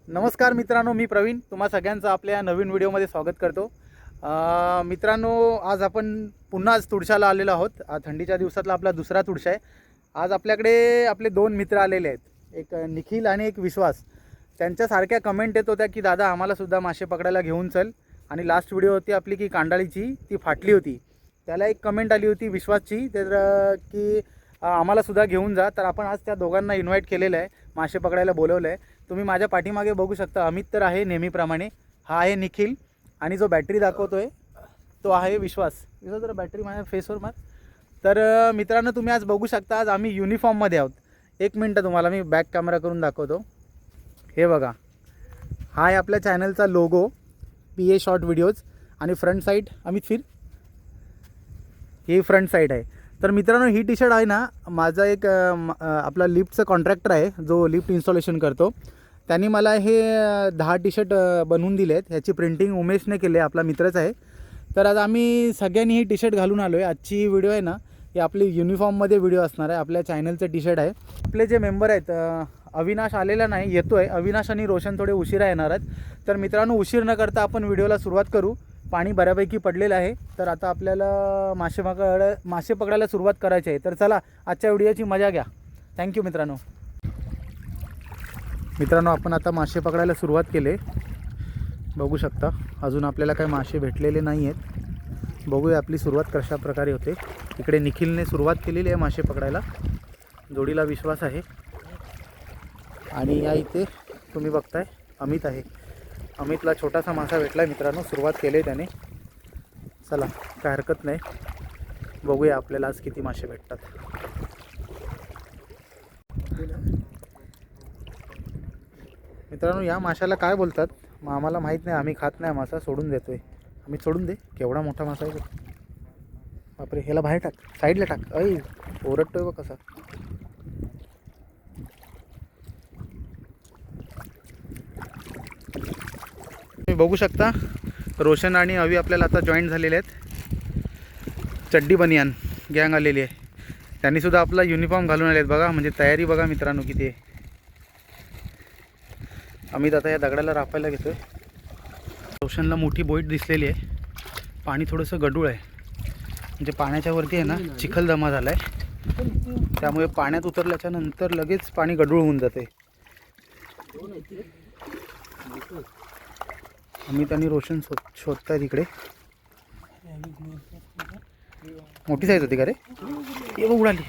नमस्कार मित्रांनो, मी प्रवीण तुम्हा सगळ्यांचं आपल्या नवीन व्हिडिओमध्ये स्वागत करतो। मित्रांनो, आज आपण पुन्हा तुळशाला आलेलो आहोत। थंडीच्या दिवसातला आपला दुसरा तुळशा आहे। आज आपल्याकडे आपले दोन मित्र आलेले आहेत, एक निखिल आणि एक विश्वास। त्यांच्यासारख्या कमेंट येत होत्या की दादा आम्हाला सुद्धा मासे पकडायला घेऊन चल। आणि लास्ट व्हिडिओ होती आपली की कांडाळीची, ती फाटली होती। त्याला एक कमेंट आली होती विश्वासची, तर की आम्हाला सुद्धा घेऊन जा। तर आपण आज त्या दोघांना इन्व्हाइट केलेलं आहे, मासे पकडायला बोलवलं आहे। तुम्ही माझ्या पाठीमागे बघू शकता, अमित तर आहे नेहमीप्रमाणे, हा आहे निखिल, आणि जो बॅटरी दाखवतोय तो आहे विश्वास। विश्वास जरा बॅटरी माझ्या फेसवर मार। तर मित्रांनो, तुम्ही आज बघू शकता, आज आम्ही युनिफॉर्ममध्ये आहोत। एक मिनटं तुम्हाला मी बॅक कॅमेरा करून दाखवतो। हे बघा, हा आहे आपल्या चॅनलचा लोगो, PA शॉर्ट व्हिडिओज। आणि फ्रंट साईड अमित फिर, ही फ्रंट साईड आहे। तर मित्रांनो, ही टी शर्ट आहे ना, माझा एक आपला लिफ्टचा कॉन्ट्रॅक्टर आहे जो लिफ्ट इन्स्टॉलेशन करतो। त्यांनी मला हे 10 टी शर्ट बनवून दिले आहेत। ह्याची प्रिंटिंग उमेशने केली आहे, आपला मित्रच आहे। तर आज आम्ही सगळ्यांनी ही टी शर्ट घालून आलो आहे। आजची व्हिडिओ आहे ना, ही आपली युनिफॉर्ममध्ये व्हिडिओ असणार आहे। आपल्या चॅनलचं टी शर्ट आहे। आपले जे मेंबर आहेत, अविनाश आलेला नाही, येतो आहे। अविनाश आणि रोशन थोडे उशिरा येणार आहेत। तर मित्रांनो, उशीर न करता आपण व्हिडिओला सुरुवात करू। पाणी बऱ्यापैकी पडलेलं आहे, तर आता आपल्याला मासे पकडायला सुरुवात करायची आहे। तर चला, आजच्या व्हिडिओची मजा घ्या। थँक्यू मित्रांनो। आपण आता मासे पकडायला सुरुवात केले, बघू शकता। अजून आपल्याला काही मासे भेटलेले नाही आहेत। बघूया आपली सुरुवात कशा प्रकारे होते। इकडे निखिलने सुरुवात केलेली आहे मासे पकडायला, जोडीला विश्वास आहे। आणि या इथे तुम्ही बघताय अमित आहे। अमितला छोटासा मासा भेटला मित्रांनो, सुरुवात केली आहे त्याने। चला, काय हरकत नाही, बघूया आपल्याला आज किती मासे भेटतात। मित्रांनो, या माशाला काय बोलतात मग आम्हाला माहीत नाही, आम्ही खात नाही मासा, सोडून देतोय। आम्ही सोडून दे, केवढा मोठा मासा आहे बापरे। ह्याला बाहेर टाक, साईडला टाक। ऐ, ओरडतोय बघ कसा। तुम्ही बघू शकता, रोशन आणि अवी आपल्याला आता जॉईन झालेले आहेत। चड्डी बनियान गँग आलेली आहे, त्यांनी सुद्धा आपला युनिफॉर्म घालून आले आहेत बघा। म्हणजे तयारी बघा मित्रांनो किती आहे। अमित आता या दगडाला रापायला घेतोय। रोशनला मोठी बोईट दिसलेली आहे। पाणी थोडंसं गढूळ आहे, म्हणजे पाण्याच्या वरती आहे ना चिखल जमा झाला आहे, त्यामुळे पाण्यात उतरल्याच्या नंतर लगेच पाणी गढूळ होऊन जाते। अमित आणि रोशन शोधतायत इकडे। मोठी साईज होती का रे? ये बघ, उडाली।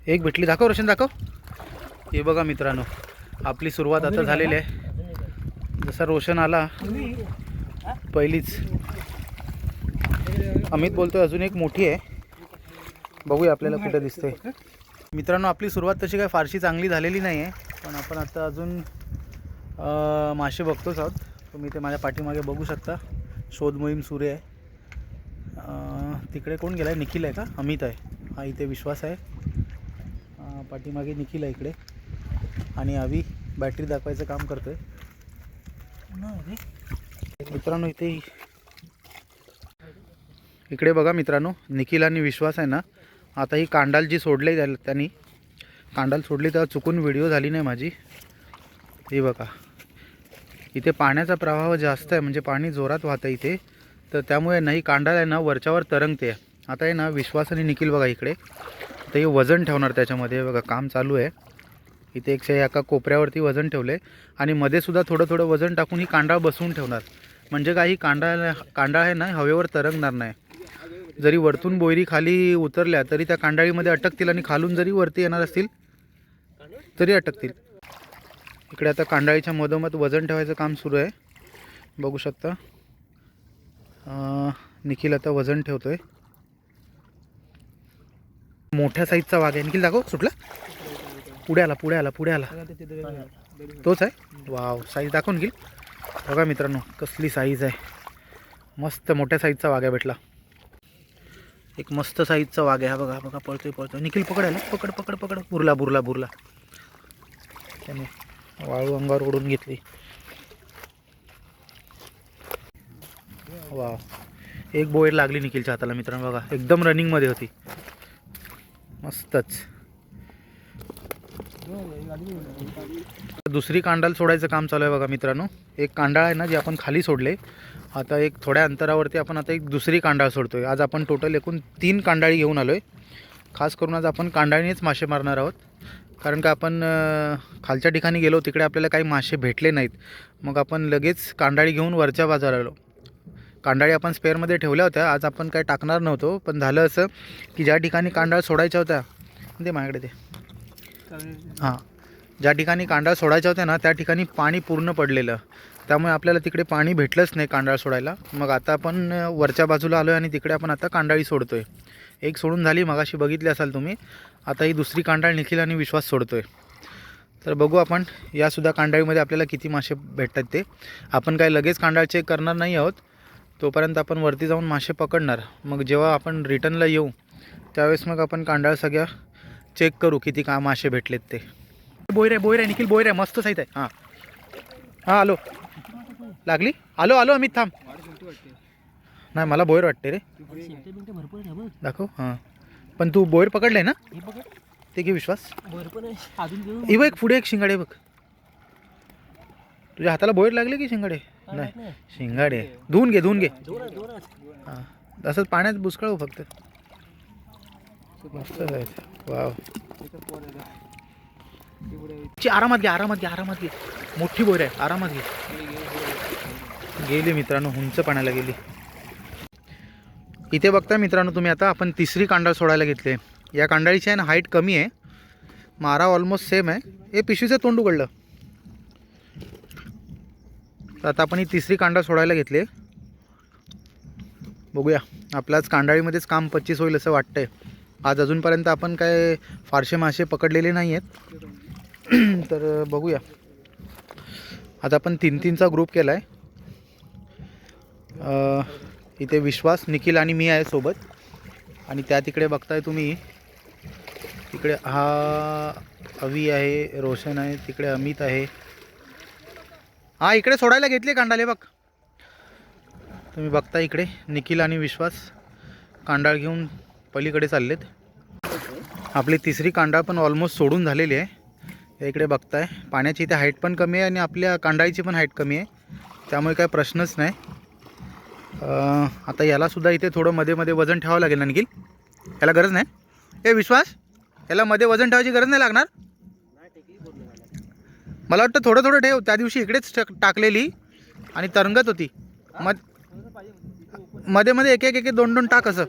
एक भेटली, दाखव रोशन दाखव। हे बघा मित्रांनो, आपली सुरुवात आता झालेली आहे। जसा रोशन आला पहिलीच, अमित बोलतोय अजून एक मोठी आहे, बघूया आपल्याला कुठे दिसते। मित्रांनो, आपली सुरुवात तशी काय फारशी चांगली झालेली नाही आहे, पण आपण आता अजून मासे बघतोच आहोत। तुम्ही ते माझ्या पाठीमागे बघू शकता, शोध मोहीम सुरू आहे। तिकडे कोण गेला आहे? निखिल आहे का? अमित आहे। हा इथे विश्वास आहे, पाठीमागे निखिल आहे इकडे। आणि अवी बॅटरी दाखवायचं काम करतोय मित्रांनो। इकडे बघा मित्रांनो, निखिल आणि विश्वास आहे ना, आता ही कांडाल जी सोडली त्यांनी कांडाल सोडली तेव्हा चुकून व्हिडिओ झाली नाही माझी। हे बघा, इथे पाण्याचा प्रवाह जास्त आहे, म्हणजे पाणी जोरात वाहतं इथे, तर त्यामुळे नाही कांडाल आहे ना वरच्यावर तरंगते। आता आहे ना विश्वास आणि निखिल बघा इकडे, आता हे वजन ठेवणार त्याच्यामध्ये बघा, काम चालू आहे। इथे एका कोपऱ्यावरती वजन ठेवले आणि मध्ये सुद्धा थोडं थोडं वजन टाकून ही कांडाळ बसवून ठेवणार, म्हणजे काही कांडाळ आहे ना हवेवर तरंगणार नाही। जरी वरतून बोयरी खाली उतरल्या तरी त्या कांडाळीमध्ये अटकतील, आणि खालून जरी वरती येणार असतील तरी अटकतील। इकडे आता कांडाळीच्या मधोमध वजन ठेवायचं काम सुरू आहे, बघू शकता। निखिल आता वजन ठेवतोय। मोठ्या साईजचा वाघ आहे, निखिल दाखव। सुटला, पुढे आला। तोच आहे? वाव, साईज दाखव निखिल। बघा मित्रांनो, कसली साईज आहे, मस्त मोठ्या साईजचा वाघ आहे भेटला। एक मस्त साईजचा वाघ आहे, हा बघा बघा, पळतोय। निखिल पकडायला, पकड। बुरला त्याने वाळू अंगावर ओढून घेतली। वा, एक बोयर लागली निखिलच्या हाताला मित्रांनो, बघा एकदम रनिंगमध्ये होती, मस्तच। दुसरी कांडाल सोडायचं काम चालू आहे बघा मित्रांनो. एक कांडाळ आहे ना जे आपण खाली सोडले, आता एक थोड्या अंतरावरती आपण आता एक दुसरी कांडाळ सोडतोय. आज आपण टोटल एकूण 3 कांडाळी घेऊन आलो आहे. खास करून आज आपण कांडाळीनेच मासे मारणार आहोत, कारण का आपण खालच्या ठिकाणी गेलो तिकडे आपल्याला काही मासे भेटले नाहीत. मग आपण लगेच कांडाळी घेऊन वरच्या बाजाराला आलो. कांडाळी आपण स्पेअरमध्ये ठेवल्या होत्या, आज आपण काय टाकणार नव्हतो. पण झालं असं की ज्या ठिकाणी कांडाळ सोडायच्या होत्या ते माझ्याकडे ते हां ज्या ठिकाणी कांडाळ सोडायच्या होत्या ना त्या ठिकाणी पाणी पूर्ण पडलेलं, त्यामुळे आपल्याला तिकडे पाणी भेटलंच नाही कांडाळ सोडायला. मग आता आपण वरच्या बाजूला आलो आहे आणि तिकडे आपण आता कांडाळी सोडतो आहे. एक सोडून झाली, मगाशी बघितली असाल तुम्ही. आता ही दुसरी कांडाळ निखिल आणि विश्वास सोडतो आहे. तर बघू आपण यासुद्धा कांडाळीमध्ये आपल्याला किती मासे भेटतात ते. आपण काय लगेच कांडाळ चेक करणार नाही आहोत, तोपर्यंत आपण वरती जाऊन मासे पकडणार. मग जेव्हा आपण रिटर्नला येऊ त्यावेळेस मग आपण कांडाळ सगळ्या चेक करू किती मासे भेटलेत ते. बोयर आहे निखिल, बोयर आहे, मस्त साईज आहे. हां हां आलो, लागली, आलो अमित थांब. नाही मला बोयर वाटते रे, दाखव. हां पण तू बोयर पकडले ना, ते घे विश्वास. हे बघ पुढे एक शिंगाडे बघ. तुझ्या हाताला बोयर लागले की शिंगाडे? नाही शिंगाडे. धुवून घे. हां असंच पाण्यात बुसकळव फक्त. मस्त जायचं. वाव, आरामात घे. मोठी बोर आहे, आरामात घे. गेली मित्रांनो, उंच पाण्याला गेली. इथे बघताय मित्रांनो तुम्ही, आता आपण तिसरी कांडाळ सोडायला घेतली. या कांडाळीची आहे ना हाईट कमी आहे, मारा ऑलमोस्ट सेम आहे. हे पिशवीचं तोंड उघडलं. तर आता आपण ही तिसरी कांडाळ सोडायला घेतली. बघूया, आपल्याच कांडाळीमध्येच काम 25 होईल असं वाटतंय. आज अजूनपर्यंत आपण काय फारसे मासे पकडलेले नाही आहेत. तर बघूया. आता आपण 3-3चा ग्रुप केला आहे. इथे विश्वास, निखिल आणि मी आहे सोबत. आणि त्या तिकडे बघताय तुम्ही, तिकडे हा अवी आहे, रोशन आहे, तिकडे अमित आहे. हा इकडे सोडायला घेतले कांडाले बघ. तुम्ही बघता इकडे निखिल आणि विश्वास कांडाळ घेऊन पलीकडे चाललेत. आपली तिसरी कांडाळ पण ऑलमोस्ट सोडून झालेली आहे. इकडे बघताय पाण्याची इथे हाईट पण कमी आहे आणि आपल्या कांडाळीची पण हाईट कमी आहे, त्यामुळे काय प्रश्नच नाही. आता यालासुद्धा इथे थोडं मध्ये वजन ठेवावं लागेल ना निखिल? याला गरज नाही? ए विश्वास, याला मध्ये वजन ठेवायची गरज नाही लागणार? मला वाटतं थोडं ठेव. त्या दिवशी इकडेच टाकलेली आणि तरंगत होती. मध्ये एक 2 टाक असं.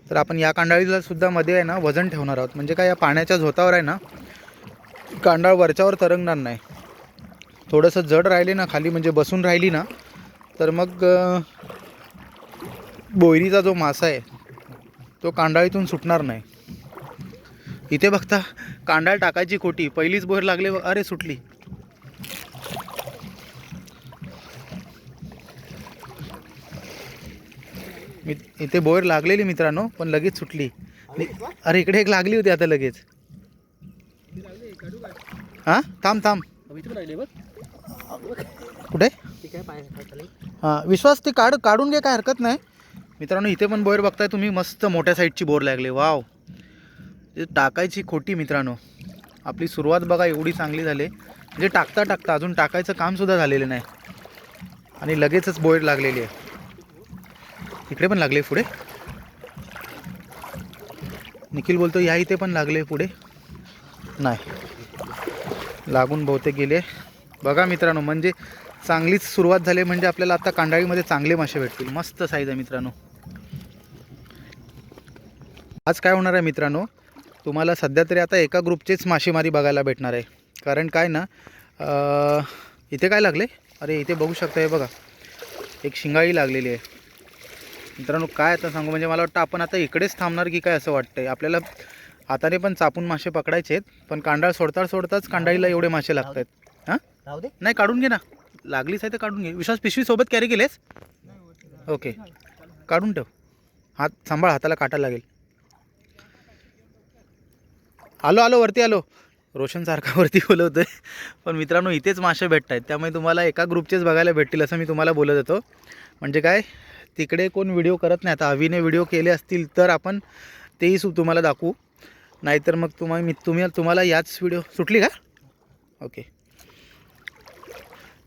तर आपण या कांडाळीला सुद्धा मध्ये आहे ना वजन ठेवणार आहोत. म्हणजे काय, या पाण्याच्या झोतावर आहे ना कांडाळ वरच्यावर तरंगणार नाही. थोडंसं जड राहिले ना खाली, म्हणजे बसून राहिली ना, तर मग बोयरीचा जो मासा आहे तो कांडाळीतून सुटणार नाही. इथे बघता कांडाळ टाकायची खोटी, पहिलीच बोर लागले, अरे सुटली. इथे बोर लागलेली मित्रांनो, पण लगेच सुटली. अरे इकडे एक लागली होती आता लगेच. हां थांब कुठे? हां विश्वास, ते काढून घे, काय हरकत नाही. मित्रांनो इथे पण बोर बघताय तुम्ही, मस्त मोठ्या साईजची बोर लागली. वाव, टाकायची खोटी मित्रांनो. आपली सुरुवात बघा एवढी चांगली झाली, म्हणजे टाकता अजून टाकायचं कामसुद्धा झालेलं नाही आणि लगेचच बोर लागलेली आहे. इकडे पण लागले पुढे. निखिल बोलतो या इथे पण लागले पुढे. नाही लागून बहुतेक गेले. बघा मित्रांनो, म्हणजे चांगलीच सुरुवात झाली. म्हणजे आपल्याला आता कांडाळीमध्ये चांगले मासे भेटतील. मस्त साईज आहे मित्रांनो. आज काय होणार आहे मित्रांनो, तुम्हाला सध्या तरी आता एका ग्रुपचेच मासेमारी बघायला भेटणार आहे. कारण काय ना, इथे काय लागले, अरे इथे बघू शकता, हे बघा एक शिंगाळी लागलेली आहे मित्रांनो. काय आता सांगू, म्हणजे मला वाटतं आपण आता इकडेच थांबणार की काय असं वाटतंय. आपल्याला हाताने पण चापून मासे पकडायचे आहेत, पण कांडाळ सोडताच कांडाळीला एवढे मासे लागत आहेत. हां राहू दे, नाही काढून घे ना, लागलीच आहे तर काढून घे. विश्वास पिशवी सोबत कॅरी केलेस? ओके, काढून ठेव. हात सांभाळ, हाताला काटा लागेल. आलो वरती आलो. रोशनसारखा वरती बोलवतोय, पण मित्रांनो इथेच मासे भेटत आहेत, त्यामुळे तुम्हाला एका ग्रुपचेच बघायला भेटतील असं मी तुम्हाला बोलत होतो. म्हणजे काय, तिकडे कोण व्हिडिओ करत नाही. आता अविने व्हिडिओ केले असतील तर आपण तेही तुम्हाला दाखवू. नाहीतर मग तुम्हाला याच व्हिडिओ सुटली का? ओके,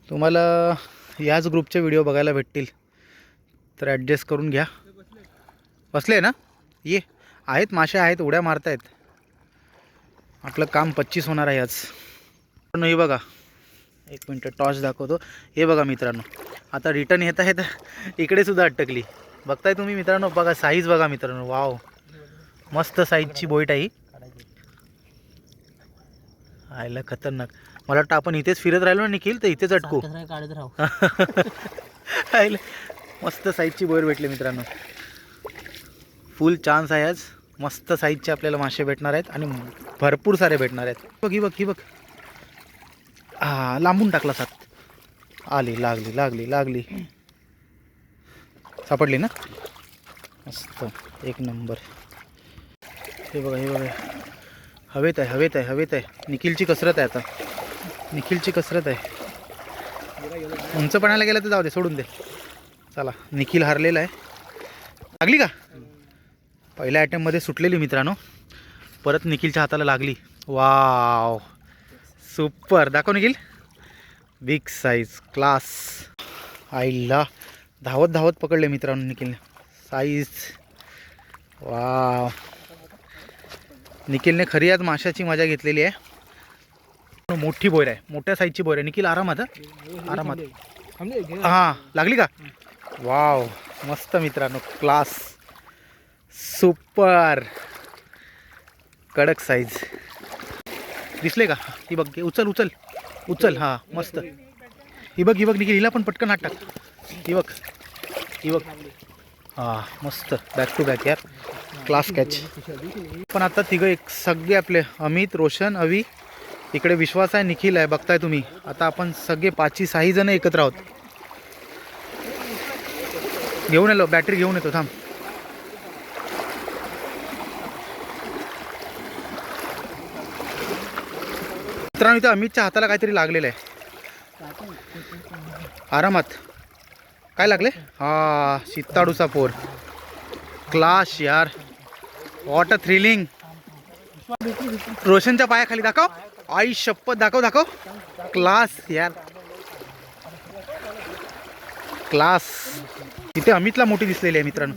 तुम्हाला याच ग्रुपचे व्हिडिओ बघायला भेटतील, तर ॲडजस्ट करून घ्या. बसले ना? ये, आहेत मासे आहेत, उड्या मारतायत. आपलं काम 25 होणार आहे आज. हे बघा, एक मिनटं टॉर्च दाखवतो. हे बघा मित्रांनो, आता रिटर्न येत आहे तर इकडे सुद्धा अटकली. बघताय तुम्ही मित्रांनो, बघा साईज बघा मित्रांनो. वाव, मस्त साईजची बोईट आहे ही. आयला खतरनाक. मला वाटतं आपण इथेच फिरत राहिलो ना निखिल, तर इथेच अटकू. आयला मस्त साईजची बोईट भेटली मित्रांनो. फुल चान्स आहे आज. मस्त साईजचे आपल्याला मासे भेटणार आहेत आणि भरपूर सारे भेटणार आहेत. बघ ही बघ ही बघ. लांबून टाकला सात. आली, लागली लागली लागली. सापडली ना? मस्त, एक नंबर. हे बघा हे बघा, हवेत आहे हवेत आहे हवेत आहे. निखिलची कसरत आहे आता, निखिलची कसरत आहे. उंचपणाला गेलं तर जाऊ दे, सोडून दे. चला, निखिल हारलेला आहे. लागली का? पहिल्या आयटममध्ये सुटलेली मित्रांनो, परत निखिलच्या हाताला लागली. Wow, super. दाखव निखिल. Big size, class. आईला धावत धावत पकडले मित्रांनो निखिलने. Size, wow. निखिलने खरी आज माशाची मजा घेतलेली आहे. मोठी बोयर आहे, मोठ्या साईजची बोयर आहे. निखिल आरामात, आरामात. हां, लागली का? वाव, मस्त मित्रांनो, क्लास, सुपर, कडक साईज. दिसले का? ही बघ, उचल उचल उचल. हां, मस्त. ही बघ ही बघ निखिल, हिला पण पटकन हात टाक. ही बघ ही बघ. हां, मस्त, बॅक टू बॅक यार, क्लास कॅच. पण आता तिघं एक सगळे आपले अमित, रोशन, अवी, इकडे विश्वास आहे, निखिल आहे. बघताय तुम्ही. आता आपण सगळे 5-6 जण एकत्र आहोत. घेऊन आलो, बॅटरी घेऊन येतो, थांब. मित्रांनो, इथं अमितच्या हाताला काहीतरी लागलेलं आहे. आरामात. काय लागले? हा, शित्ताडूचा पोर. क्लास यार, वॉट अ थ्रिलिंग. रोशनच्या पायाखाली दाखव. आई शपथ, दाखव दाखव. क्लास यार, क्लास. इथे अमितला मोठी दिसलेली आहे मित्रांनो.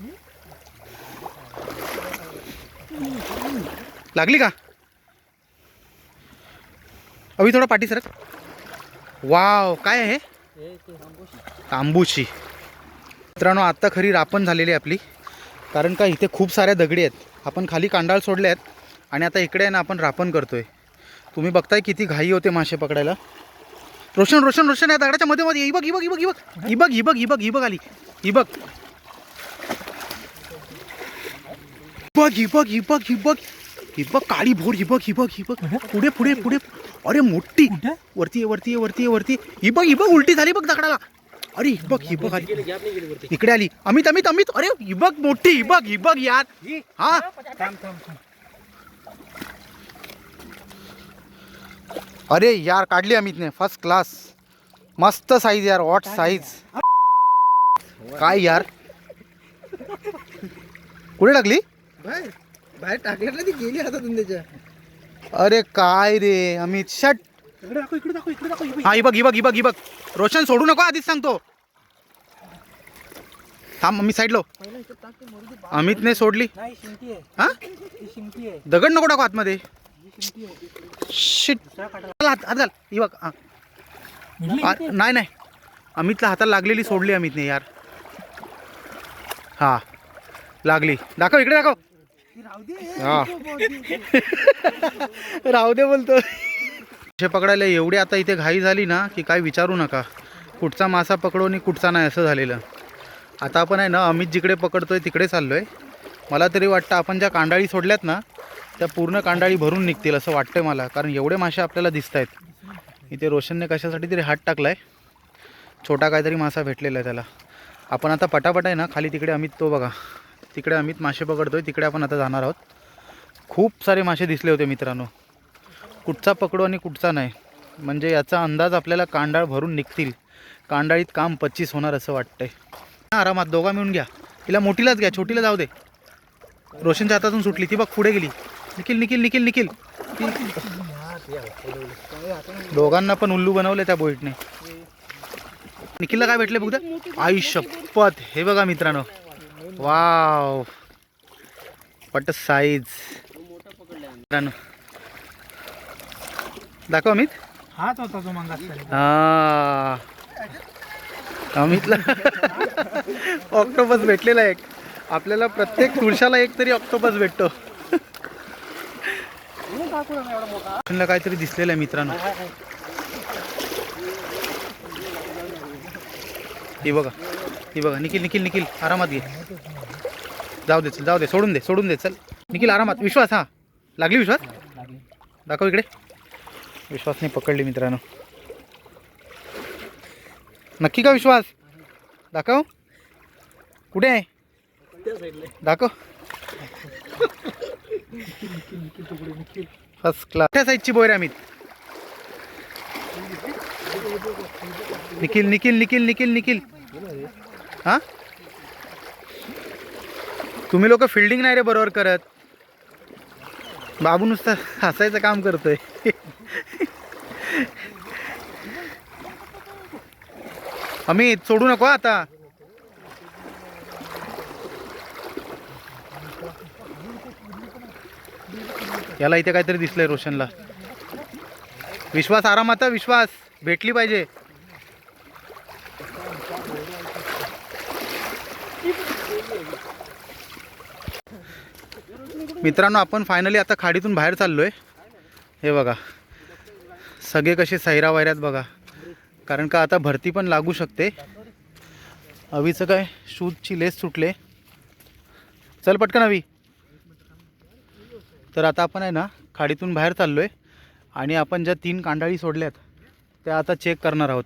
लागली का? अभि थोडा पाठी सरक. वाव, काय आहे? तांबूशी. मित्रांनो, आता खरी रापण झालेली आहे आपली, कारण का इथे खूप साऱ्या दगडी आहेत. आपण खाली कांडाळ सोडले आहेत आणि आता इकडे आहे ना आपण रापण करतोय. तुम्ही बघताय किती घाई होते मासे पकडायला. रोशन रोशन रोशन, या दगडाच्या मध्ये मध्ये. ही बघ ही बघ ही बघ ही बघ ही बघ ही बघ ही बघ ही बघ आली. ही बघ बघ ही बघ ही बघ ही बघ ही बघ, काळी भोर. ही बघ ही बघ ही बघ. पुढे पुढे पुढे. अरे मोठी, वरती वरती वरती वरती. ही बघ ही बघ, उलटी झाली बघ दगडाला. अरे ही बघ ही बघ आली, इकडे आली. अमित अमित अमित. अरे ही बघ मोठी, ही बघ ही बघ यार. हा, अरे यार, काढली अमितने. फर्स्ट क्लास, मस्त साईज यार. What size. काय यार, कुठे टाकली? बाहेर टाकलं ती, गेली आता त्याच्या. अरे काय रे अमित, शट. इकडे दाखव इकडे दाखव इकडे दाखव. हा, ही बघ ही बघ ही बघ ही बघ. रोशन सोडू नको, आधीच सांगतो. थांब, मी साईडलो. अमितने सोडली. हा, दगड नको टाकू आतमध्ये. शिट, हात घाल. ही बघ. नाही नाही, अमितला हाताला लागलेली सोडली अमितने यार. हा, लागली. दाखव इकडे दाखव. हा, राहू दे बोलतो. मासे पकडायला एवढी आता इथे घाई झाली ना की काय विचारू नका. कुठचा मासा पकडो आणि कुठचा नाही असं झालेलं. आता आपण आहे ना अमित जिकडे पकडतोय तिकडे चाललोय. मला तरी वाटतं आपण ज्या कांडाळी सोडल्यात ना त्या पूर्ण कांडाळी भरून निघतील असं वाटतंय मला, कारण एवढे मासे आपल्याला दिसत आहेत. इथे रोशनने कशासाठी तरी हात टाकला आहे. छोटा काहीतरी मासा भेटलेला आहे त्याला. आपण आता पटापट आहे ना खाली तिकडे अमित, तो बघा तिकडे अमित मासे पकडतोय, तिकडे आपण आता जाणार आहोत. खूप सारे मासे दिसले होते मित्रांनो. कुठचा पकडू आणि कुठचा नाही, म्हणजे याचा अंदाज आपल्याला कांडाळ भरून निघतील. कांडाळीत काम 25 होणार असं वाटतंय. आरामात दोघा मिळून घ्या. तिला मोठीलाच घ्या, छोटीला जाऊ दे. रोशनच्या हातातून सुटली ती बघ, पुढे गेली. निखिल निखिल निखिल निखिल दोघांना पण उल्लू बनवले त्या बोईटने. निखिलला काय भेटले बघ आई शपथ. हे बघा मित्रांनो, वाव वॉट साईज. मित्रांनो दाखव अमित. हाच होता तो मंगा. हा अमितला ऑक्टोपस भेटलेला एक. आपल्याला प्रत्येक तुळशाला एक तरी ऑक्टोपस भेटतो. काहीतरी दिसलेलं आहे मित्रांनो. हे बघा हे बघा. निखिल निखिल निखिल आरामात घे. जाऊ दे चल, जाऊ दे, सोडून दे चल निखिल आरामात. विश्वास. हा लागली विश्वास. दाखव इकडे. विश्वासने पकडली मित्रांनो. नक्की का विश्वास. दाखव कुठे आहे. दाखव. First class. त्या साईजची बोयर अमित. निखिल निखिल निखिल निखिल निखिल. हा तुम्ही लोक फिल्डिंग नाही रे बरोबर करत. बाबू नुसतं हसायचं काम करतोय. अमित सोडू नको आता. याला इथे काहीतरी दिसलंय रोशनला. विश्वास आरामात. विश्वास भेटली पाहिजे. मित्रांनो आपण फायनली आता खाडीतून बाहेर चाललोय. हे बघा सगळे कसे सैरा वैऱ्यात बघा. कारण का आता भरती पण लागू शकते. अवीचं काय शूजची लेस सुटले. चल पटकन अवी. तर आता आपण आहे ना खाडीतून बाहेर चाललोय आणि आपण ज्या 3 कांडाळी सोडल्यात त्या आता चेक करणार आहोत.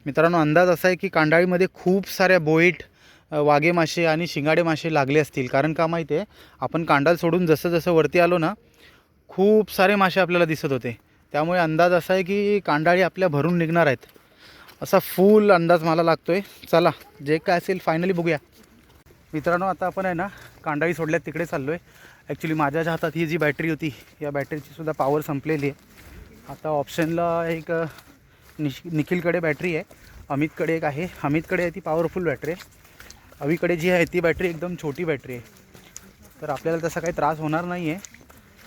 मित्रांनो अंदाज असा आहे की कांडाळीमध्ये खूप साऱ्या बोईट, वाघे मासे आणि शिंगाडे मासे लागले असतील. कारण का माहिती आहे आपण कांडाल सोडून जसं जसं वरती आलो ना खूप सारे मासे आपल्याला दिसत होते. त्यामुळे अंदाज असा आहे की कांडाळी आपल्या भरून निघणार आहेत असा फुल अंदाज मला लागतोय. चला जे काय असेल फायनली बघूया. मित्रांनो आता आपण आहे ना कांडाळी सोडल्यात तिकडे चाललो आहे. ॲक्च्युली माझ्या हातात ही जी बॅटरी होती या बॅटरीची सुद्धा पॉवर संपलेली आहे. आता ऑप्शनला एक निखिलकडे बॅटरी आहे, अमितकडे एक आहे. अमितकडे आहे ती पॉवरफुल बॅटरी आहे. अवीकडे जी आहे ती बॅटरी एकदम छोटी बॅटरी आहे. तर आपल्याला तसा काही त्रास होणार नाही आहे.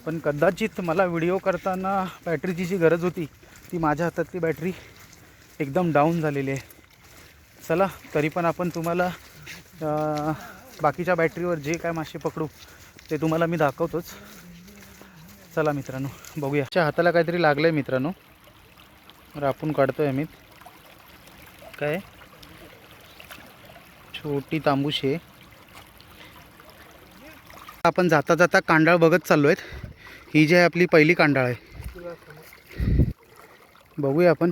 पण कदाचित मला व्हिडिओ करताना बॅटरीची जी गरज होती ती माझ्या हातातली बॅटरी एकदम डाऊन झालेली आहे. चला तरी पण आपण तुम्हाला बाकीच्या बॅटरीवर जे काय मासे पकडू ते तुम्हाला मी दाखवतोच. चला मित्रांनो बघूया. च्या हाताला काहीतरी लागलं आहे मित्रांनो. रापून काढतो आहे अमित. काय छोटी तांबूशी आहे. आपण जाता जाता कांडाळ बघत चाललो आहेत. ही जी आहे आपली पहिली कांडाळ आहे. बघूया आपण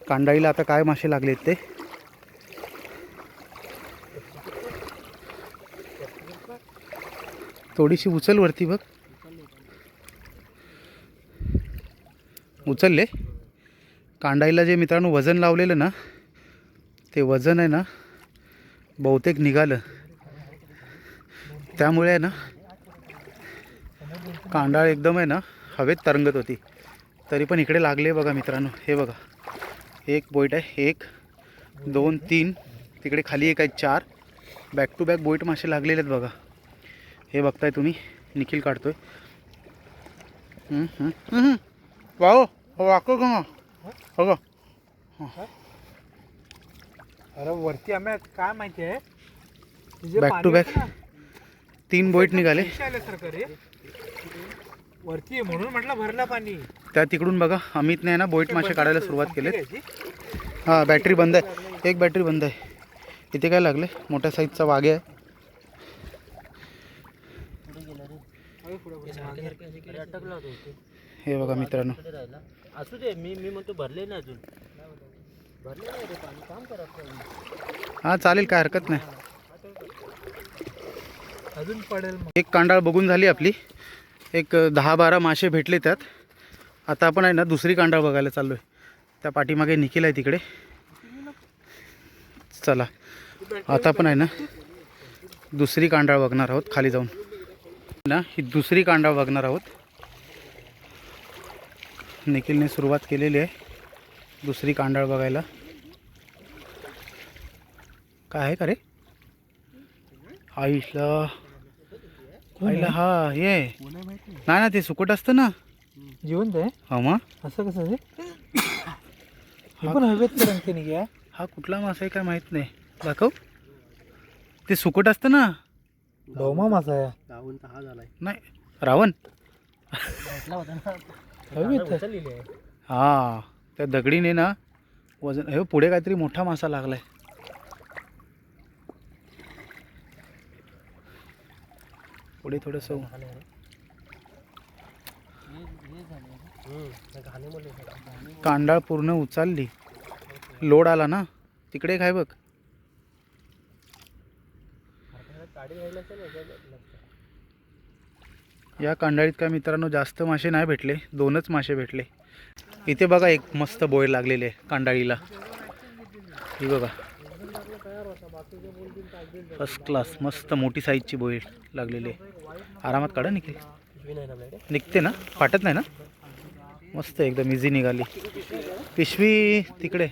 कांडाळीला आता काय मासे लागलेत ते. थोडीशी उचल वरती बघ. उचलले. कांडाळीला जे मित्रांनो वजन लावलेलं ना ते वजन आहे ना बहुतेक निघालं. त्यामुळे आहे ना कांडाळ एकदम आहे ना हवेत तरंगत होती. तरी पण इकडे लागले बघा मित्रांनो. हे बघा एक बोईट आहे. 1 2 3 तिकडे खाली एक आहे 4. बॅक टू बॅक बोईट मासे लागलेले आहेत बघा. हे बघताय तुम्ही. निखिल काढतोय. वाहो वाको का हो. अरे वरती आम्ही काय माहिती आहे बॅक टू बॅक 3 बोईट निघाले. वरती म्हणून म्हटलं भरलं पाणी. त्या तिकडून बघा अमितने ना बोईट मासे काढायला सुरुवात केलीत. हां बॅटरी बंद आहे. एक बॅटरी बंद आहे. इथे काय लागले मोठ्या साईजचा वाघे आहे. हे बघा मित्रांनो. असू दे. मी म्हणतो भरले नाही अजून. भरले नाही रे पाणी. काम करा. हां चालेल काय हरकत नाही. अजून पडेल. एक कांडाळ बघून झाली आपली. एक 10-12 मासे भेटले त्यात. आता आपण आहे ना दुसरी कांडाळ बघायला चाललो आहे. त्या पाठीमागे निखिल आहे तिकडे. चला आता आपण आहे ना दुसरी कांडाळ बघणार आहोत खाली जाऊन. ना ही दुसरी कांडाळ बघणार आहोत. निखिलने सुरुवात केलेली आहे दुसरी कांडाळ बघायला. काय आहे का रे आईला आईला? हा ये नाही ना, ते सुकट असतं ना. जिवंत आहे हा मग असं कसं रे? हे पण हवेत तरंगते नाही का? हा कुठला मासा आहे काय माहित नाही. दाखव. ते सुकट असतं ना. डोमा मासा आहे. नाही रावण. हवेत हा त्या दगडीने ना वजन. हे पुढे काहीतरी मोठा मासा लागलाय. पुढे थोडस कांडाळ पूर्ण उचलली. लोड आला ना तिकडे. काय बघ. या कांडाळीत काय मित्रांनो जास्त मासे नाही भेटले, 2च मासे भेटले. इथे बघा एक मस्त बोय लागलेले आहे कांडाळीला. ही बघा फर्स्ट क्लास मस्त मोठी साईजची बोय लागलेली आहे. आरामात काढा निघते. निघते ना, फाटत नाही ना. मस्त एकदम इझी निघाली. पिशवी तिकडे.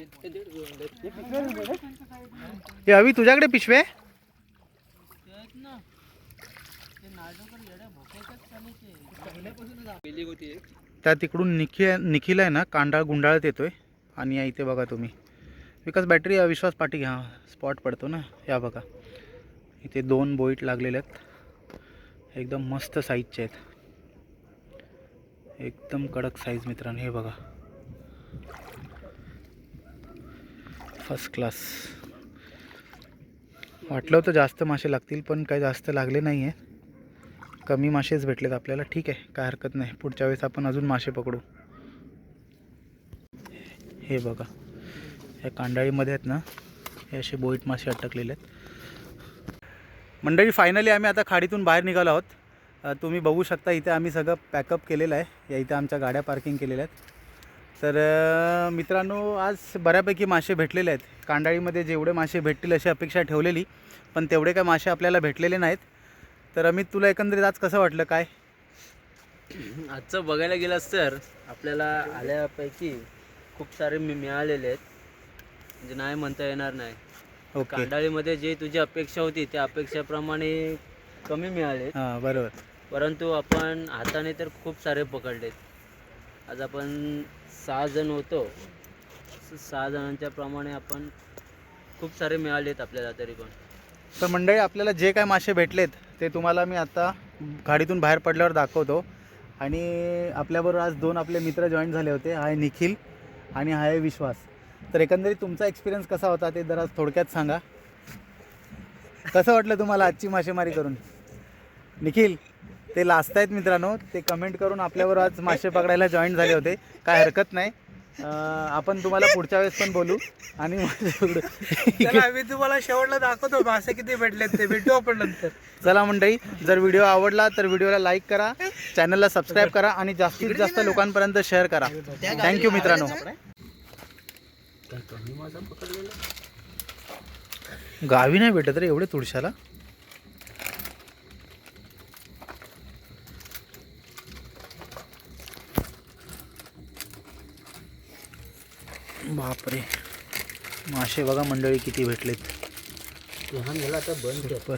हे हवी तुझ्याकडे पिशवी आहे? त्या तिकडून निखिल आहे ना कांडाळ गुंडाळत येतोय. आणि या इथे बघा तुम्ही विकास बॅटरी विश्वास पाठी घ्या, स्पॉट पडतो ना. या बघा इथे 2 बोईट लागलेले आहेत. एकदम मस्त साईजचे आहेत. एकदम कडक साईज मित्रांनो. हे बघा फर्स्ट क्लास. वाटलं होतं जास्त मासे लागतील पण काही जास्त लागले नाही आहे. कमी मासेच भेटलेत आपल्याला. ठीक आहे, काय हरकत नाही. पुढच्या वेळेस आपण अजून मासे पकडू. हे बघा या कांडाळीमध्ये आहेत ना हे असे बोईट मासे अटकलेले आहेत. मंडळी फायनली आम्ही आता खाडीतून बाहेर निघालो आहोत. तुम्ही बघू शकता इथे आम्ही सगळं पॅकअप केलेलं आहे. या इथे आमच्या गाड्या पार्किंग केलेल्या आहेत. तर मित्रांनो आज बऱ्यापैकी मासे भेटलेले आहेत. कांडाळीमध्ये जेवढे मासे भेटतील अशी अपेक्षा ठेवलेली, पण तेवढे काय मासे आपल्याला भेटलेले नाहीत. तर अमित तुला एकंदरीत आज कसं वाटलं काय? आजचं बघायला गेलास तर आपल्याला आल्यापैकी खूप सारे मिळालेले आहेत. म्हणजे नाही म्हणता येणार नाही. ओके. कांडाळीमध्ये जे तुझी अपेक्षा होती त्या अपेक्षेप्रमाणे कमी मिळाले. हां बरोबर. परंतु आपण हाताने तर खूप सारे पकडलेत. आज आपण 6 जण होतो. 6 जणांच्या प्रमाणे आपण खूप सारे मिळालेत आपल्याला तरी पण. तर मंडळी आपल्याला जे काय मासे भेटलेत ते तुम्हाला मी आता गाडीतून बाहेर पडल्यावर दाखवतो. आणि आपल्याबरोबर आज 2 आपले मित्र जॉईन झाले होते. हा आहे निखिल आणि हा आहे विश्वास. तर एकंदरीत तुमचा एक्सपिरियन्स कसा होता ते जरा थोडक्यात सांगा. कसं वाटलं तुम्हाला आजची मासेमारी करून? निखिल ते लास्ट आहेत मित्रांनो, ते कमेंट करून आपल्याबरोबर आज मासे पकडायला जॉईन झाले होते. काय हरकत नाही, आपण तुम्हाला पुढच्या वेळेस पण बोलू. आणि मी तुम्हाला शेवटला दाखवतो मासे किती भेटलेत ते. भेटू आपण नंतर. चला मंडळी, जर व्हिडिओ आवडला तर व्हिडिओला लाईक करा, चॅनलला सबस्क्राईब करा आणि जास्तीत जास्त लोकांपर्यंत शेअर करा. थँक्यू मित्रांनो. गावी नाही भेटत रे एवढे तुळशाला. बापरे, मासे बघा मंडळी किती भेटलेत. लहान झाला आता बंद सुपर.